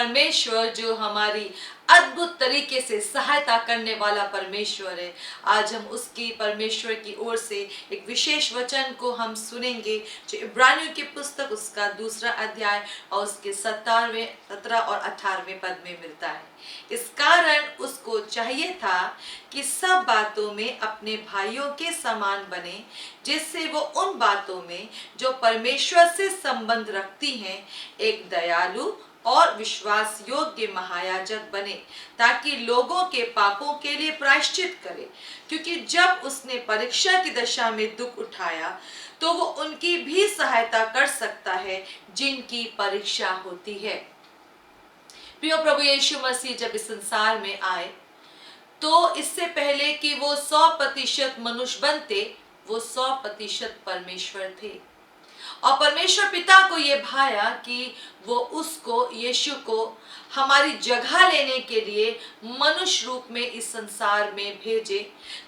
परमेश्वर जो हमारी अद्भुत तरीके से सहायता करने वाला परमेश्वर है, आज हम उसकी परमेश्वर की ओर से एक विशेष वचन को हम सुनेंगे जो इब्रानियों की पुस्तक उसका 2 अध्याय और उसके 17 और 18 पद में मिलता है। इस कारण उसको चाहिए था कि सब बातों में अपने भाइयों के समान बने, जिससे वो उन बातों में जो परमेश्वर से संबंध रखती हैं एक दयालु और विश्वास योग्य महायाजक बने, ताकि लोगों के पापों के लिए प्रायश्चित करे। क्योंकि जब उसने परीक्षा की दशा में दुख उठाया तो वो उनकी भी सहायता कर सकता है जिनकी परीक्षा होती है। प्रिय प्रभु यीशु मसीह जब इस संसार में आए तो इससे पहले कि वो 100% मनुष्य बनते, वो 100% परमेश्वर थे। और परमेश्वर पिता को ये भाया कि वो उसको, यीशु को हमारी जगह लेने के लिए मनुष्य रूप में इस संसार में भेजे,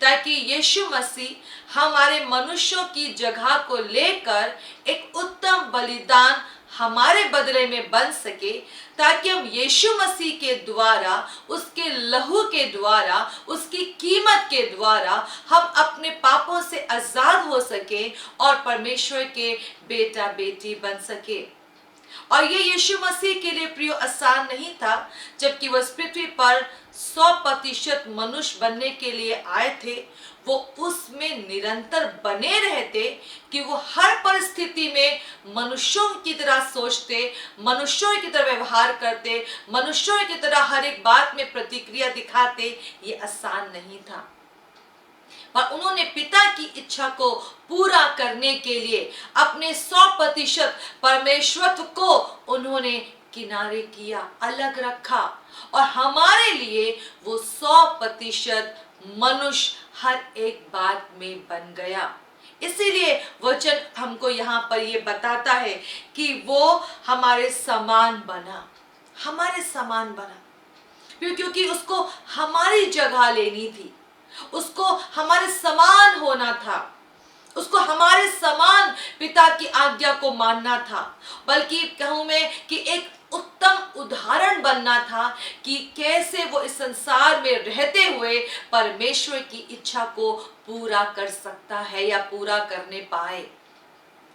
ताकि यीशु मसीह हमारे मनुष्यों की जगह को लेकर एक उत्तम बलिदान हमारे बदले में बन सके, ताकि हम यीशु मसीह के द्वारा, उसके लहू के द्वारा, उसकी कीमत के द्वारा हम अपने पापों से आजाद हो सके और परमेश्वर के बेटा बेटी बन सके। और ये यीशु मसीह के लिए प्रिय आसान नहीं था, जबकि वह पृथ्वी पर 100% मनुष्य बनने के लिए आए थे। वो उसमें निरंतर बने रहते कि वो हर परिस्थिति में मनुष्यों की तरह सोचते, मनुष्यों की तरह व्यवहार करते, मनुष्यों की तरह हर एक बात में प्रतिक्रिया दिखाते। ये आसान नहीं था, पर उन्होंने पिता की इच्छा को पूरा करने के लिए अपने 100% परमेश्वरत्व को उन्होंने किनारे किया, अलग रखा, और हमारे लिए वो 100% मनुष्य हर एक बात में बन गया। इसीलिए वचन हमको यहाँ पर ये बताता है कि वो हमारे समान बना, हमारे समान बना, क्योंकि उसको हमारी जगह लेनी थी, उसको हमारे समान होना था, उसको हमारे समान पिता की आज्ञा को मानना था, बल्कि कहूं मैं कि एक उत्तम उदाहरण बनना था कि कैसे वो इस संसार में रहते हुए परमेश्वर की इच्छा को पूरा कर सकता है या पूरा करने पाए।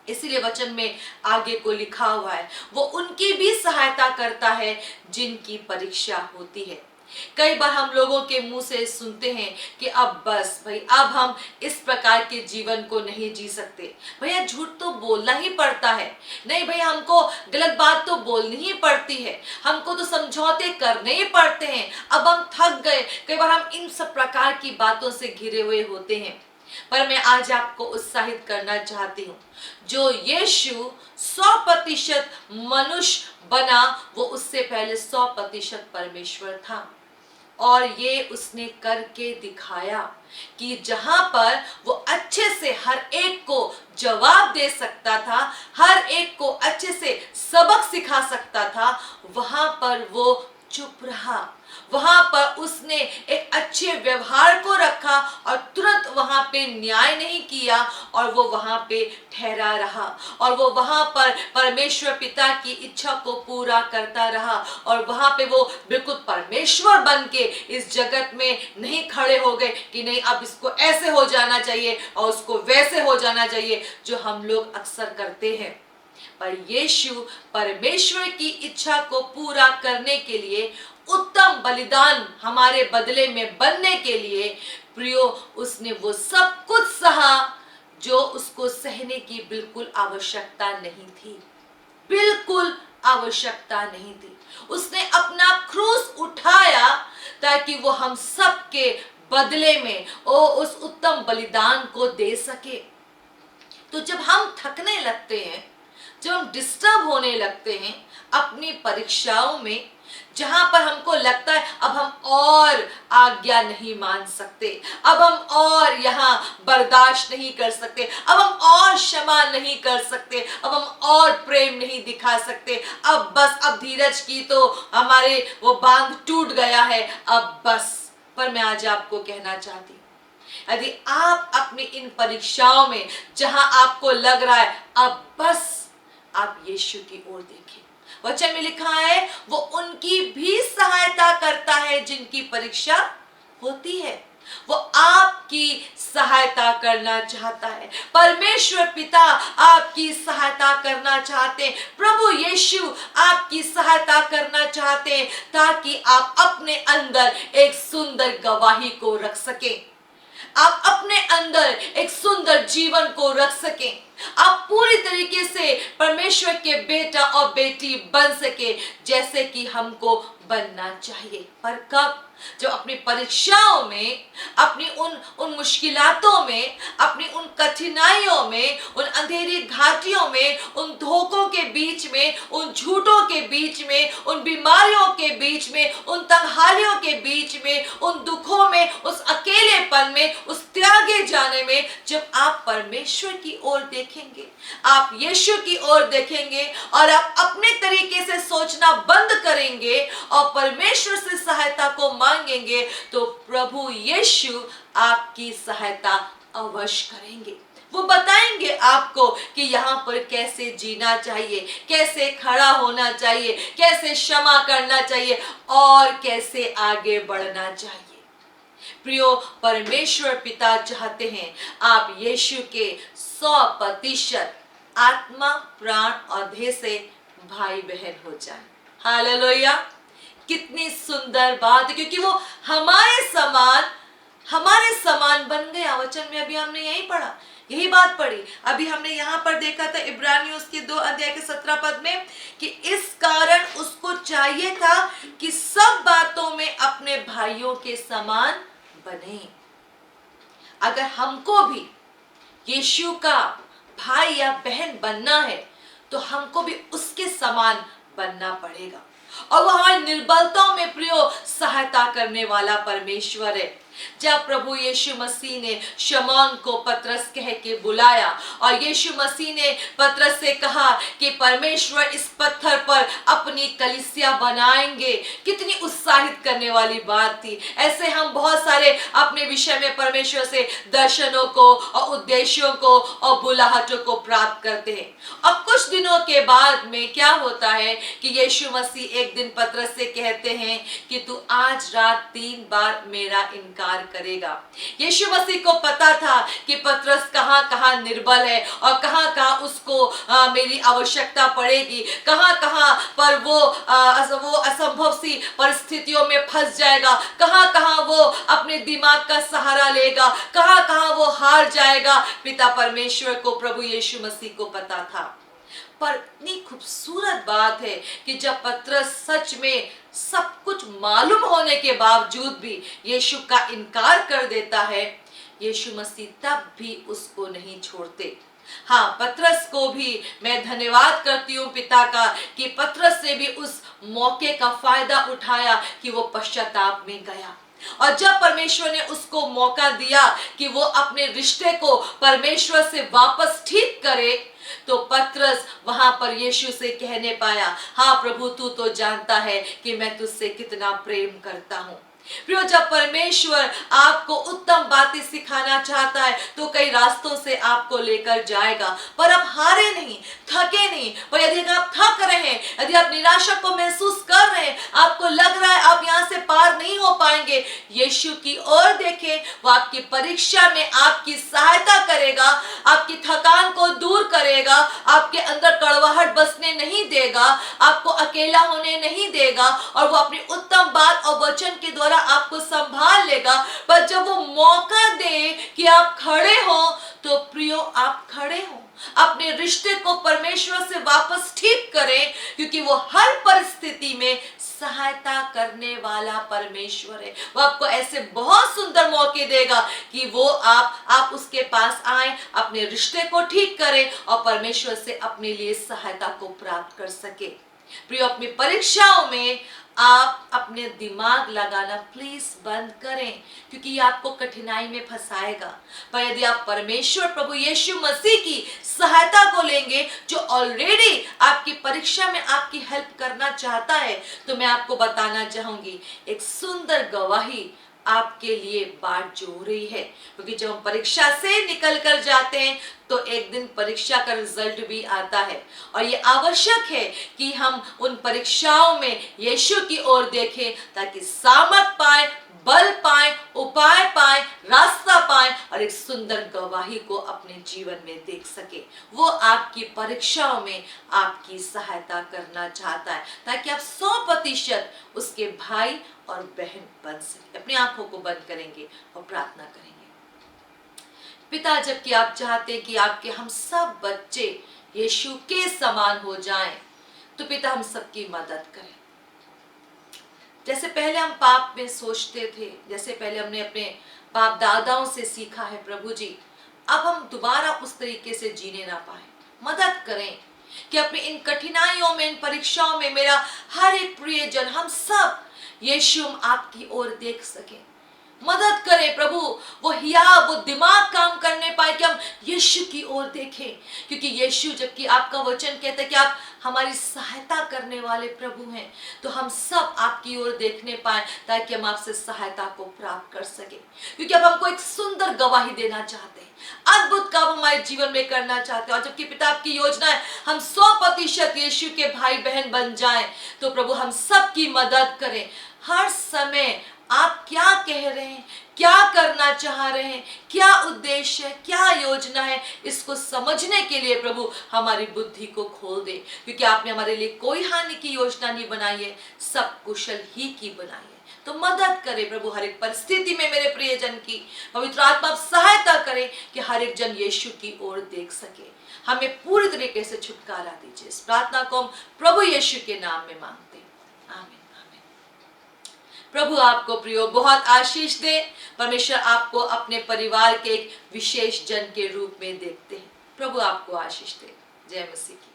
इसीलिए वचन में आगे को लिखा हुआ है, वो उनकी भी सहायता करता है जिनकी परीक्षा होती है। कई बार हम लोगों के मुंह से सुनते हैं कि अब बस भाई, अब हम इस प्रकार के जीवन को नहीं जी सकते। भैया झूठ तो बोलना ही पड़ता है, नहीं भैया हमको गलत बात तो बोलनी ही पड़ती है, हमको तो समझौते करने ही पड़ते हैं, अब हम थक गए। कई बार हम इन सब प्रकार की बातों से घिरे हुए होते हैं। पर मैं आज आपको उत्साहित करना चाहती हूँ, जो यीशु 100% मनुष्य बना, वो उससे पहले 100% परमेश्वर था। और ये उसने करके दिखाया कि जहां पर वो अच्छे से हर एक को जवाब दे सकता था, हर एक को अच्छे से सबक सिखा सकता था, वहां पर वो चुप रहा, वहां पर उसने एक अच्छे व्यवहार को रखा और तुरंत वहां पे न्याय नहीं किया, और वो वहां पे ठहरा रहा, और वो वहां पर परमेश्वर पिता की इच्छा को पूरा करता रहा, और वहां पे वो बिल्कुल परमेश्वर बन के इस जगत में नहीं खड़े हो गए कि नहीं अब इसको ऐसे हो जाना चाहिए और उसको वैसे हो जाना चाहिए, जो हम लोग अक्सर करते हैं। पर यीशु परमेश्वर की इच्छा को पूरा करने के लिए, उत्तम बलिदान हमारे बदले में बनने के लिए, प्रियो उसने वो सब कुछ सहा जो उसको सहने की बिल्कुल आवश्यकता नहीं थी, बिल्कुल आवश्यकता नहीं थी। उसने अपना क्रूस उठाया ताकि वो हम सब के बदले में उस उत्तम बलिदान को दे सके। तो जब हम थकने लगते हैं, जब हम डिस्टर्ब होने लगते हैं अपनी परीक्षाओं में, जहां पर हमको लगता है अब हम और आज्ञा नहीं मान सकते, अब हम और यहाँ बर्दाश्त नहीं कर सकते, अब हम और क्षमा नहीं कर सकते, अब हम और प्रेम नहीं दिखा सकते, अब बस, अब धीरज की तो हमारे वो बांध टूट गया है, अब बस। पर मैं आज आपको कहना चाहती हूँ, यदि आप अपनी इन परीक्षाओं में जहां आपको लग रहा है अब बस, आप यीशु की ओर देखें, वचन में लिखा है वो उनकी भी सहायता करता है जिनकी परीक्षा होती है। वो आपकी सहायता करना चाहता है। परमेश्वर पिता आपकी सहायता करना चाहते हैं। प्रभु यीशु आपकी सहायता करना चाहते हैं ताकि आप अपने अंदर एक सुंदर गवाही को रख सकें, आप अपने अंदर एक सुंदर जीवन को रख सकें, आप पूरी तरीके से परमेश्वर के बेटा और बेटी बन सके जैसे कि हमको बनना चाहिए। पर कब? जब अपनी परीक्षाओं में, अपनी उन मुश्किलातों में, अपनी उन कठिनाइयों में, उन अंधेरी घाटियों में, उन धोखों के बीच में, उन झूठों के बीच में, उन बीमारियों के बीच में, उन तंगहालियों के बीच में, उन दुखों में, उस अकेलेपन में, उस त्यागे जाने में, जब आप परमेश्वर की ओर देखेंगे, आप यीशु की ओर देखेंगे और आप अपने तरीके से सोचना बंद करेंगे और परमेश्वर से सहायता को मांगेंगे, तो प्रभु यीशु आपकी सहायता अवश्य करेंगे। वो बताएंगे आपको कि यहाँ पर कैसे जीना चाहिए, कैसे खड़ा होना चाहिए, कैसे क्षमा करना चाहिए और कैसे आगे बढ़ना चाहिए। प्रियो, परमेश्वर पिता चाहते हैं आप यीशु के 100% आत्मा, प्राण और देह से भाई बहन हो जाए। हालेलुया! कितनी सुंदर बात है, क्योंकि वो हमारे समान बन गया। वचन में अभी हमने यही पढ़ा, यही बात पढ़ी। अभी हमने यहाँ पर देखा था इब्रानियों उसके 2 अध्याय के 17 पद में कि इस कारण उसको चाहिए था कि सब बातों में अपने भाइयों के समान बने। अगर हमको भी यीशु का भाई या बहन बनना है तो हमको भी उसके समान बनना पड़ेगा। और वो हमारी निर्बलताओं में प्रियो सहायता करने वाला परमेश्वर है। जब प्रभु यीशु मसीह ने शमौन को पतरस कह के बुलाया और यीशु मसीह ने पतरस से कहा कि परमेश्वर इस पत्थर पर अपनी कलीसिया बनाएंगे, कितनी उत्साहित करने वाली बात थी। ऐसे हम बहुत सारे अपने विषय में परमेश्वर से दर्शनों को और उद्देश्यों को और बुलाहटों को प्राप्त करते हैं। अब कुछ दिनों के बाद में क्या होता है कि यीशु मसीह एक दिन पतरस से कहते हैं कि तू आज रात 3 बार मेरा इनकार करेगा। यीशु मसीह को पता था कि पतरस कहां-कहां निर्बल है और कहां-कहां उसको मेरी आवश्यकता पड़ेगी, कहां-कहां पर वो असंभव सी परिस्थितियों में फंस जाएगा, कहां-कहां वो अपने दिमाग का सहारा लेगा, कहां-कहां वो हार जाएगा। पिता परमेश्वर को, प्रभु यीशु मसीह को पता था। पर इतनी खूबसूरत बात है कि जब पतरस सच में सब कुछ मालूम होने के बावजूद भी यीशु का इनकार कर देता है, यीशु मसीह तब भी उसको नहीं छोड़ते। हाँ, पतरस को भी मैं धन्यवाद करती हूँ पिता का कि पतरस से भी उस मौके का फायदा उठाया कि वो पश्चाताप में गया। और जब परमेश्वर ने उसको मौका दिया कि वो अपने रिश्ते को परमेश्वर से वापस ठीक करे, तो पतरस वहां पर यीशु से कहने पाया, हाँ प्रभु, तू तो जानता है कि मैं तुझसे कितना प्रेम करता हूँ। प्रियो, जब परमेश्वर आपको उत्तम बातें सिखाना चाहता है तो कई रास्तों से आपको लेकर जाएगा, पर आप हारे नहीं, थके नहीं। पर यदि आप थक रहे हैं, यदि आप निराशा को महसूस कर रहे हैं, आपको लग रहा है आप यहाँ से पार नहीं हो पाएंगे, यीशु की ओर देखें। वो आपकी परीक्षा में आपकी सहायता करेगा, आपकी थकान को दूर करेगा, आपके अंदर कड़वाहट बसने नहीं देगा, आपको अकेला होने नहीं देगा और वो अपनी उत्तम बात और वचन के द्वारा आपको संभाल लेगा। पर जब वो मौका दे कि आप खड़े हो, तो प्रियो आप खड़े हो, अपने रिश्ते को परमेश्वर से वापस ठीक करें, क्योंकि वो हर परिस्थिति में सहायता करने वाला परमेश्वर है। वो आपको ऐसे बहुत सुंदर मौके देगा कि वो आप उसके पास आए, अपने रिश्ते को ठीक करें और परमेश्वर से अपने लिए सहायता को प्राप्त कर सके। प्रियो, अपनी परीक्षाओं में आप अपने दिमाग लगाना प्लीज बंद करें, क्योंकि ये आपको कठिनाई में फंसाएगा। पर यदि आप परमेश्वर प्रभु यीशु मसीह की सहायता को लेंगे, जो ऑलरेडी आपकी परीक्षा में आपकी हेल्प करना चाहता है, तो मैं आपको बताना चाहूंगी, एक सुंदर गवाही आपके लिए बाट जो रही है, क्योंकि जब हम परीक्षा से निकल कर जाते हैं तो एक दिन परीक्षा का रिजल्ट भी आता है। और ये आवश्यक है कि हम उन परीक्षाओं में यीशु की ओर देखें, ताकि सामर्थ पाए, बल पाए, उपाय पाए, रास्ता पाए और एक सुंदर गवाही को अपने जीवन में देख सके। वो आपकी परीक्षाओं में आपकी सहायता करना चाहता है, ताकि आप 100% उसके भाई और बहन बन सके। अपनी आंखों को बंद करेंगे और प्रार्थना करेंगे। पिता, जबकि आप चाहते हैं कि आपके हम सब बच्चे यीशु के समान हो जाएं, तो पिता हम सबकी मदद करें। जैसे पहले हम पाप में सोचते थे, जैसे पहले हमने अपने बाप दादाओं से सीखा है प्रभु जी, अब हम दोबारा उस तरीके से जीने ना पाए। मदद करें कि अपनी इन कठिनाइयों में, इन परीक्षाओं में मेरा हर एक प्रियजन, हम सब यीशु आपकी ओर देख सकें। मदद करें प्रभु, वो वो दिमाग काम करने पाए कि हम यीशु की ओर देखें, क्योंकि यीशु, जबकि आपका वचन कहता है कि आप हमारी सहायता करने वाले प्रभु हैं, तो हम सब आपकी ओर देखने पाए, ताकि हम आपसे सहायता को प्राप्त कर सके। क्योंकि अब हमको एक सुंदर गवाही देना चाहते हैं, अद्भुत काम हमारे जीवन में करना चाहते हैं। और जबकि पिता आपकी योजना है हम 100% यीशु के भाई बहन बन जाएं, तो प्रभु हम सब की मदद करें। हर समय आप क्या कह रहे हैं, क्या करना चाह रहे हैं, क्या उद्देश्य है, क्या योजना है, इसको समझने के लिए प्रभु हमारी बुद्धि को खोल दे, क्योंकि आपने हमारे लिए कोई हानि की योजना नहीं बनाई है, सब कुशल ही की बनाई है। तो मदद करे प्रभु हर एक परिस्थिति में मेरे प्रियजन की। पवित्र आत्मा सहायता करे कि हर एक जन यीशु की ओर देख सके। हमें पूरी तरीके से छुटकारा दीजिए। इस प्रार्थना को हम प्रभु यीशु के नाम में मांगते हैं, आमीन। प्रभु आपको प्रियो बहुत आशीष दे। परमेश्वर आपको अपने परिवार के एक विशेष जन के रूप में देखते हैं। प्रभु आपको आशीष दे। जय मसीह की।